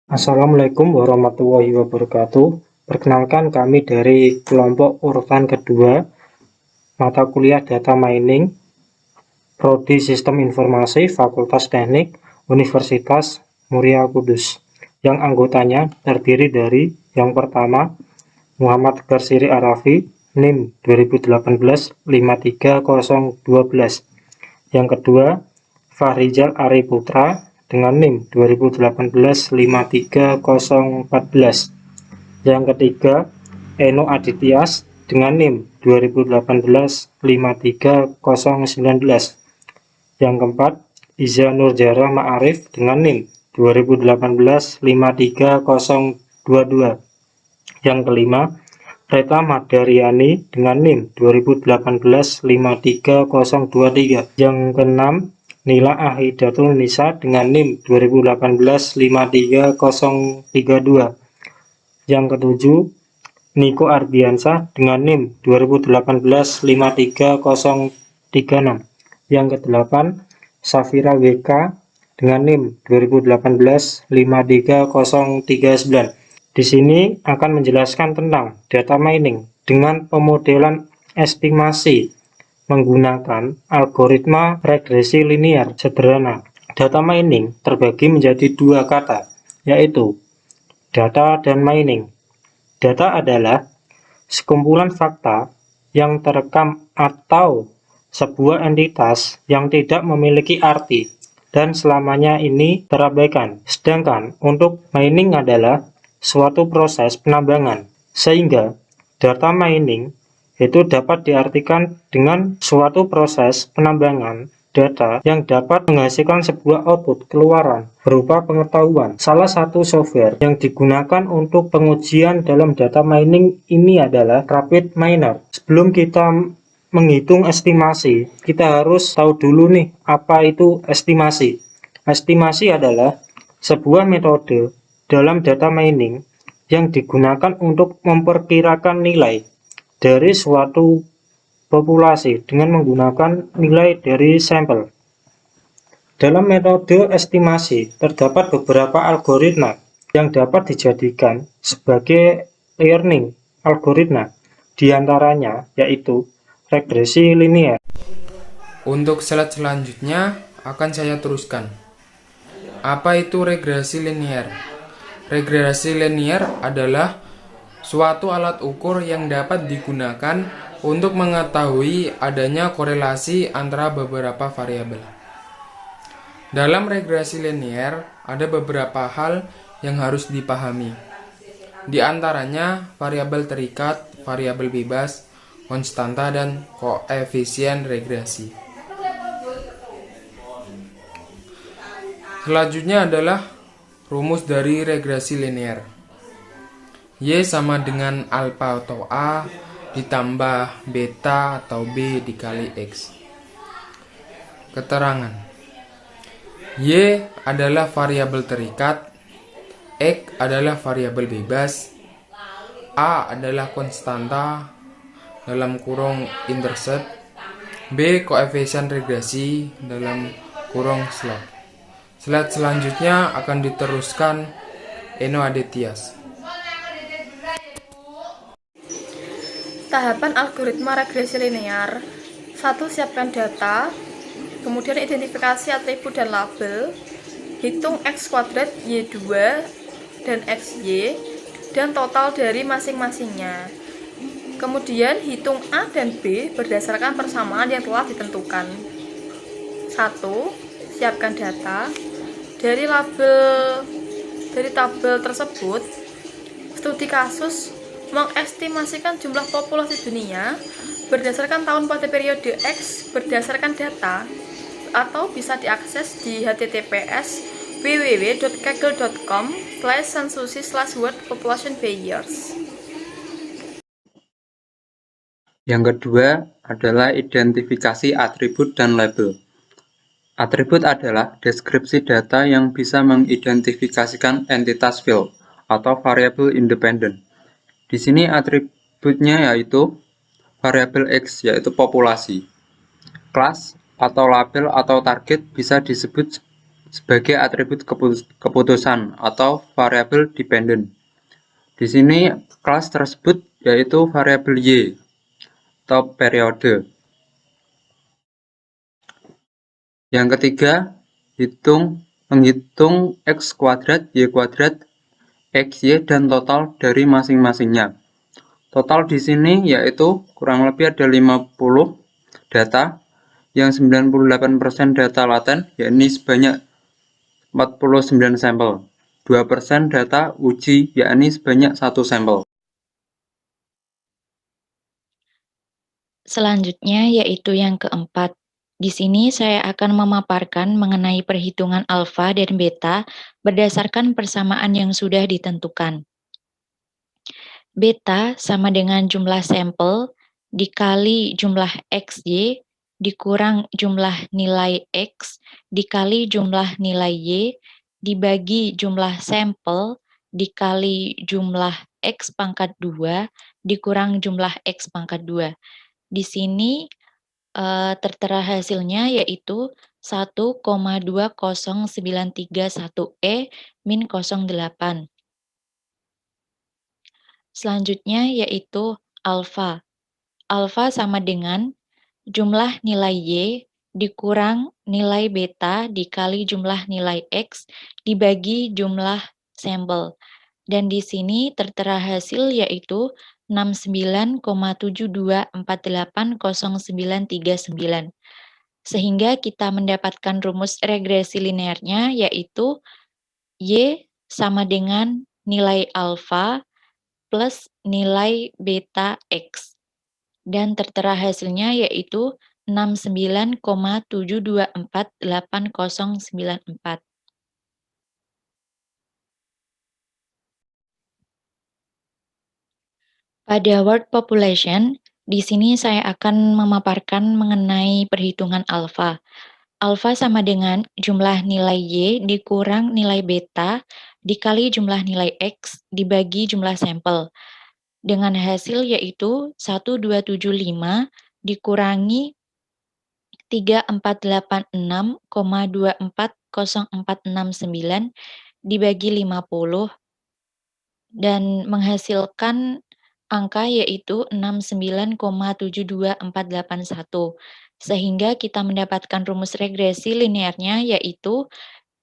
Assalamualaikum warahmatullahi wabarakatuh. Perkenalkan kami dari kelompok urutan kedua, mata kuliah Data Mining, Prodi Sistem Informasi, Fakultas Teknik, Universitas Muria Kudus, yang anggotanya terdiri dari yang pertama, Muhammad Garsiri Arafi, NIM 2018-53012. Yang kedua, Fahrizal Ari Putra dengan NIM 2018-53014. Yang ketiga, Eno Adityas dengan NIM 2018-53019. Yang keempat, Iza Nurjara Ma'arif dengan NIM 2018-53022. Yang kelima, Reta Madariani dengan NIM 2018-53023. Yang keenam, Nila Ahidatul Nisa dengan NIM 2018-53032. Yang ketujuh, Niko Ardiansah dengan NIM 2018-53036. Yang kedelapan, Safira WK dengan NIM 2018-53039. Di sini akan menjelaskan tentang data mining dengan pemodelan estimasi menggunakan algoritma regresi linear sederhana. Data mining terbagi menjadi dua kata, yaitu data dan mining. Data adalah sekumpulan fakta yang terekam atau sebuah entitas yang tidak memiliki arti dan selamanya ini terabaikan. Sedangkan untuk mining adalah suatu proses penambangan, sehingga data mining itu dapat diartikan dengan suatu proses penambangan data yang dapat menghasilkan sebuah output keluaran berupa pengetahuan. Salah satu software yang digunakan untuk pengujian dalam data mining ini adalah RapidMiner. Sebelum kita menghitung estimasi, kita harus tahu dulu nih apa itu estimasi. Estimasi adalah sebuah metode dalam data mining yang digunakan untuk memperkirakan nilai dari suatu populasi dengan menggunakan nilai dari sampel. Dalam metode estimasi terdapat beberapa algoritma yang dapat dijadikan sebagai learning algoritma, diantaranya yaitu regresi linear. Untuk slide selanjutnya akan saya teruskan. Apa itu regresi linear? Regresi linear adalah suatu alat ukur yang dapat digunakan untuk mengetahui adanya korelasi antara beberapa variabel. Dalam regresi linear ada beberapa hal yang harus dipahami. Di antaranya variabel terikat, variabel bebas, konstanta, dan koefisien regresi. Selanjutnya adalah rumus dari regresi linear. Y sama dengan alfa atau A ditambah beta atau B dikali X. Keterangan: Y adalah variabel terikat, X adalah variabel bebas, A adalah konstanta dalam kurung intercept, B koefisien regresi dalam kurung slope. Slide selanjutnya akan diteruskan Eno Adityas. Tahapan algoritma regresi linear. 1. Siapkan data, kemudian identifikasi atribut dan label, hitung X kuadrat Y2 dan XY dan total dari masing-masingnya. Kemudian hitung A dan B berdasarkan persamaan yang telah ditentukan. 1. Siapkan data. Dari tabel tersebut, studi kasus mengestimasikan jumlah populasi dunia berdasarkan tahun pada periode X berdasarkan data, atau bisa diakses di https://www.kaggle.com/censusi/world-population-by-years. Yang kedua adalah identifikasi atribut dan label. Atribut adalah deskripsi data yang bisa mengidentifikasikan entitas field atau variabel independen. Di sini atributnya yaitu variabel X, yaitu populasi. Kelas atau label atau target bisa disebut sebagai atribut keputusan atau variabel dependent. Di sini kelas tersebut yaitu variabel Y atau periode. Yang ketiga, menghitung X kuadrat, Y kuadrat, X, Y, dan total dari masing-masingnya. Total di sini yaitu kurang lebih ada 50 data, yang 98% data laten, yakni sebanyak 49 sampel. 2% data uji, yakni sebanyak 1 sampel. Selanjutnya yaitu yang keempat. Di sini saya akan memaparkan mengenai perhitungan alfa dan beta berdasarkan persamaan yang sudah ditentukan. Beta sama dengan jumlah sampel dikali jumlah XY dikurang jumlah nilai X dikali jumlah nilai Y dibagi jumlah sampel dikali jumlah X pangkat 2 dikurang jumlah X pangkat 2. Di sini tertera hasilnya yaitu 1,20931E min 08. Selanjutnya yaitu alfa. Alfa sama dengan jumlah nilai Y dikurang nilai beta dikali jumlah nilai X dibagi jumlah sampel. Dan di sini tertera hasil yaitu 69,72480939. Sehingga kita mendapatkan rumus regresi linearnya yaitu Y sama dengan nilai alfa plus nilai beta X. Dan tertera hasilnya yaitu 69,72480994. Pada word population, di sini saya akan memaparkan mengenai perhitungan alfa. Alfa sama dengan jumlah nilai Y dikurang nilai beta dikali jumlah nilai X dibagi jumlah sampel. Dengan hasil yaitu 1275 dikurangi 3486,240469 dibagi 50 dan menghasilkan angka yaitu 69,72481. Sehingga kita mendapatkan rumus regresi linearnya yaitu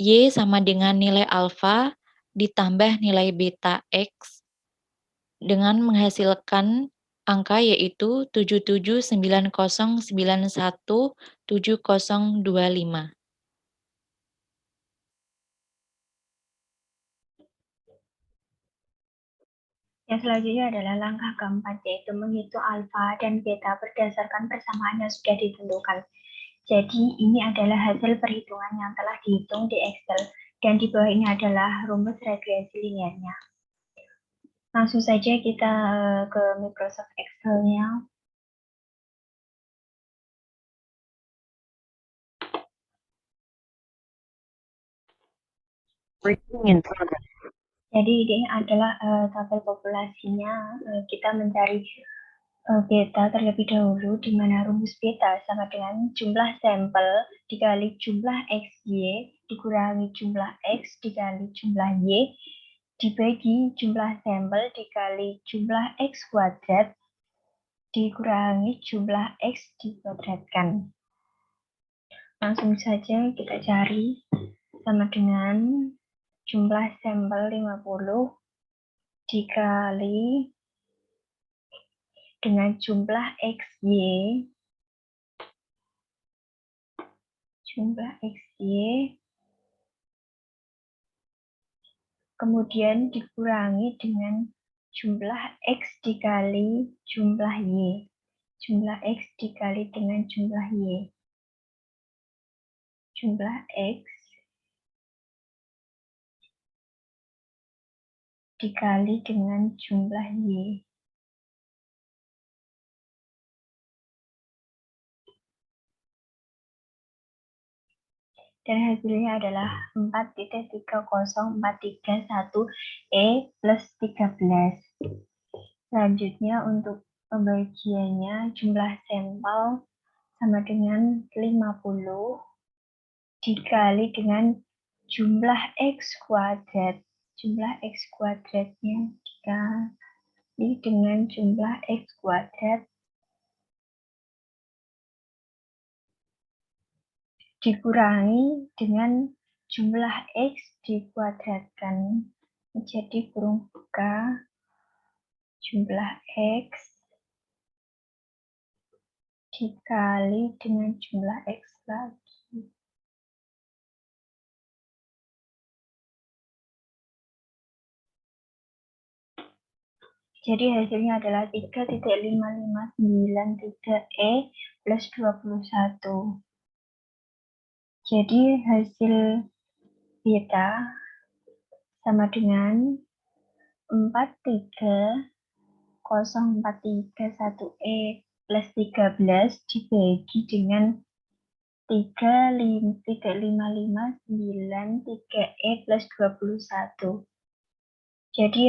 Y sama dengan nilai alfa ditambah nilai beta X dengan menghasilkan angka yaitu 7790917025. Yang selanjutnya adalah langkah keempat, yaitu menghitung alfa dan beta berdasarkan persamaan yang sudah ditentukan. Jadi ini adalah hasil perhitungan yang telah dihitung di Excel, dan di bawah ini adalah rumus regresi linearnya. Langsung saja kita ke Microsoft Excel-nya. Jadi ini adalah tabel populasinya. Kita mencari beta terlebih dahulu, di mana rumus beta sama dengan jumlah sampel dikali jumlah XY dikurangi jumlah X dikali jumlah Y dibagi jumlah sampel dikali jumlah X kuadrat dikurangi jumlah X dikuadratkan. Langsung saja kita cari, sama dengan jumlah sampel 50 dikali dengan jumlah XY kemudian dikurangi dengan jumlah X dikali jumlah Y. Jumlah X dikali dengan jumlah Y. Jumlah X dikali dengan jumlah Y. Dan hasilnya adalah 4.30431E plus 13. Selanjutnya untuk pembagiannya jumlah sampel sama dengan 50 dikali dengan jumlah X kuadrat. Jumlah X kuadratnya dikali dengan jumlah X kuadrat dikurangi dengan jumlah X dikuadratkan menjadi kurung buka jumlah X dikali dengan jumlah X lagi. Jadi hasilnya adalah 3,5593E plus 21. Jadi hasil beta sama dengan 43043,1E plus 13 dibagi dengan 3,5593E plus 21. Jadi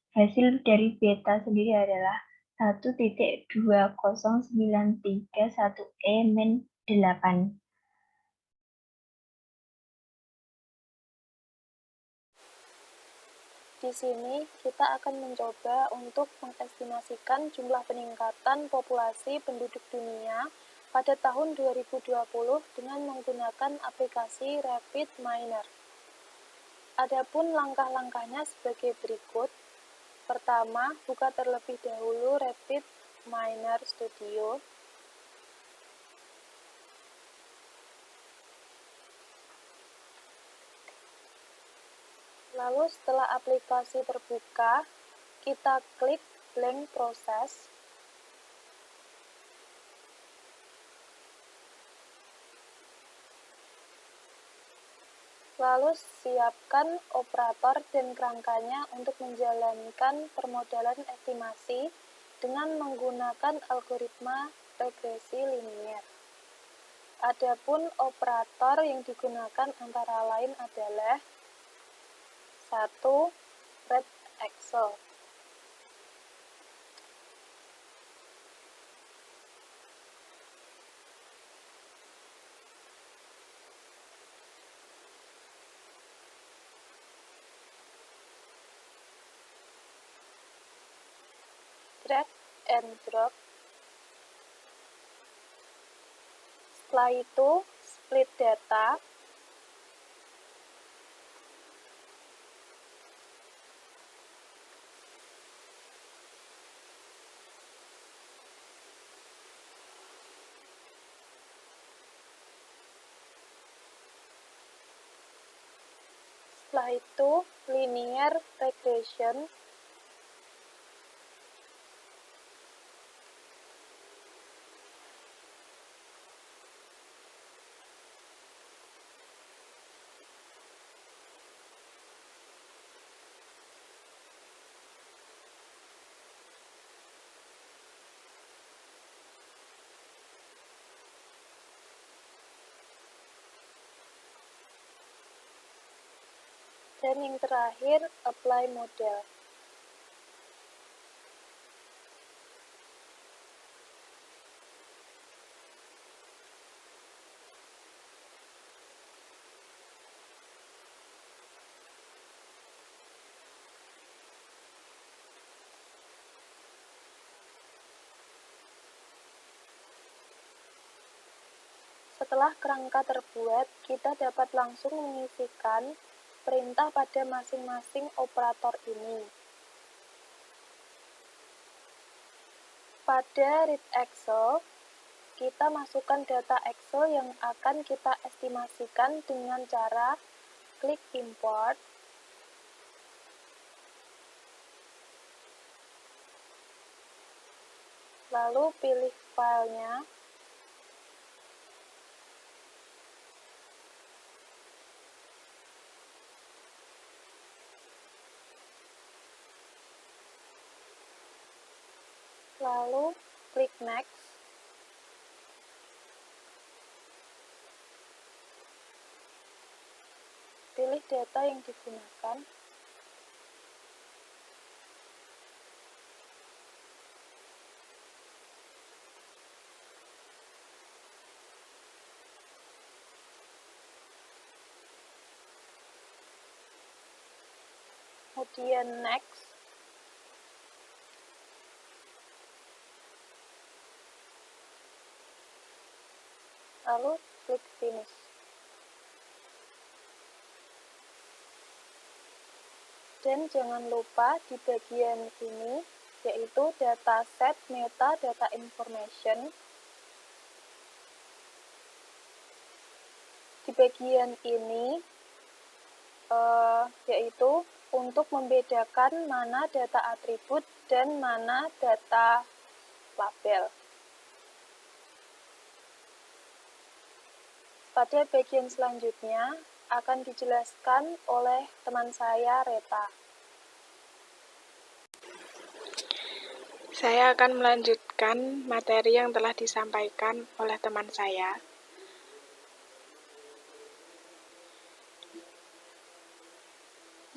hasil dari beta sendiri adalah 1,20931E-8. Di sini kita akan mencoba untuk mengestimasikan jumlah peningkatan populasi penduduk dunia pada tahun 2020 dengan menggunakan aplikasi RapidMiner. Adapun langkah-langkahnya sebagai berikut. Pertama, buka terlebih dahulu RapidMiner Studio. Lalu setelah aplikasi terbuka, kita klik blank proses. Lalu siapkan operator dan kerangkanya untuk menjalankan permodalan estimasi dengan menggunakan algoritma regresi linier. Adapun operator yang digunakan antara lain adalah 1. Red Excel. Drag and drop. Setelah itu, split data. Setelah itu, linear regression. Dan yang terakhir, apply model. Setelah kerangka terbuat, kita dapat langsung mengisikan perintah pada masing-masing operator ini. Pada read Excel, kita masukkan data Excel yang akan kita estimasikan dengan cara klik import, lalu pilih filenya, lalu klik next. Pilih data yang digunakan. kemudian next, lalu klik finish. Dan jangan lupa di bagian ini, yaitu dataset metadata information. Di bagian ini, yaitu untuk membedakan mana data atribut dan mana data label. Pada bagian selanjutnya akan dijelaskan oleh teman saya, Reta. Saya akan melanjutkan materi yang telah disampaikan oleh teman saya.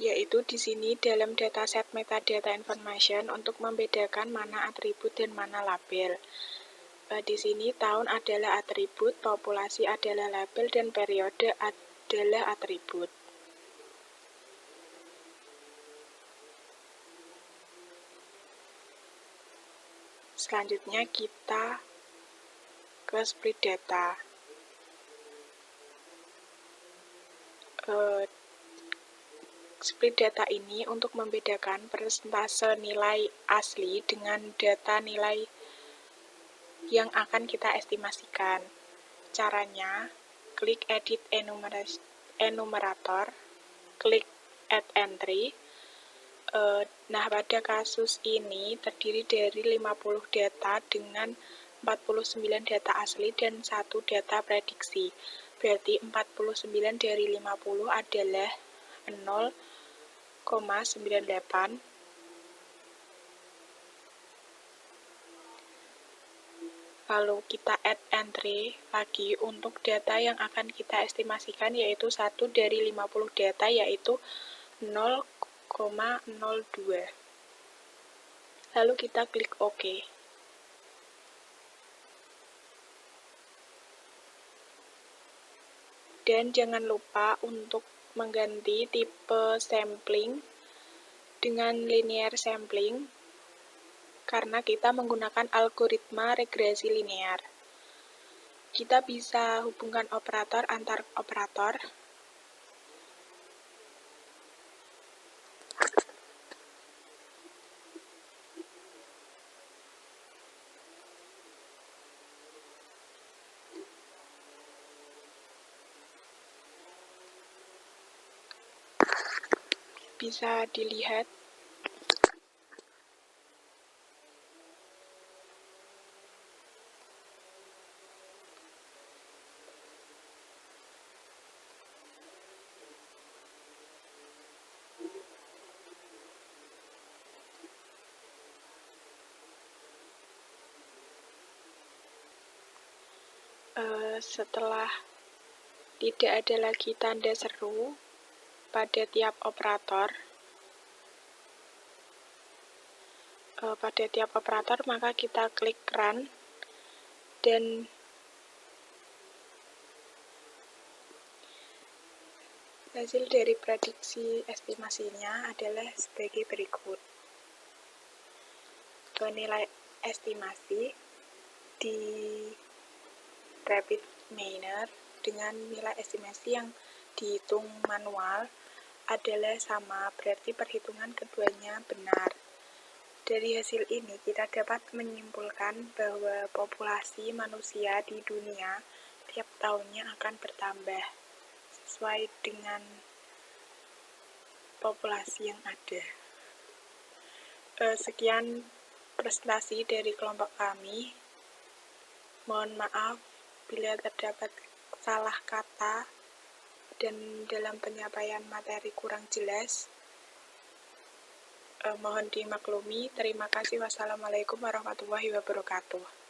Yaitu di sini dalam dataset metadata information untuk membedakan mana atribut dan mana label. Di sini tahun adalah atribut, populasi adalah label, dan periode adalah atribut. Selanjutnya kita ke split data. Split data ini untuk membedakan persentase nilai asli dengan data nilai yang akan kita estimasikan. Caranya, klik edit enumerator, klik add entry. Nah, pada kasus ini terdiri dari 50 data dengan 49 data asli dan 1 data prediksi. Berarti 49 dari 50 adalah 0,98. Lalu kita add entry lagi untuk data yang akan kita estimasikan, yaitu 1 dari 50 data, yaitu 0,02. Lalu kita klik OK. Dan jangan lupa untuk mengganti tipe sampling dengan linear sampling karena kita menggunakan algoritma regresi linear. Kita bisa hubungkan operator antar operator. Bisa dilihat setelah tidak ada lagi tanda seru pada tiap operator, maka kita klik run dan hasil dari prediksi estimasinya adalah sebagai berikut. Nilai estimasi di rapid manner dengan nilai estimasi yang dihitung manual adalah sama, berarti perhitungan keduanya benar. Dari hasil ini kita dapat menyimpulkan bahwa populasi manusia di dunia tiap tahunnya akan bertambah sesuai dengan populasi yang ada. Sekian presentasi dari kelompok kami. Mohon maaf bila terdapat salah kata dan dalam penyampaian materi kurang jelas. Mohon dimaklumi. Terima kasih. Wassalamualaikum warahmatullahi wabarakatuh.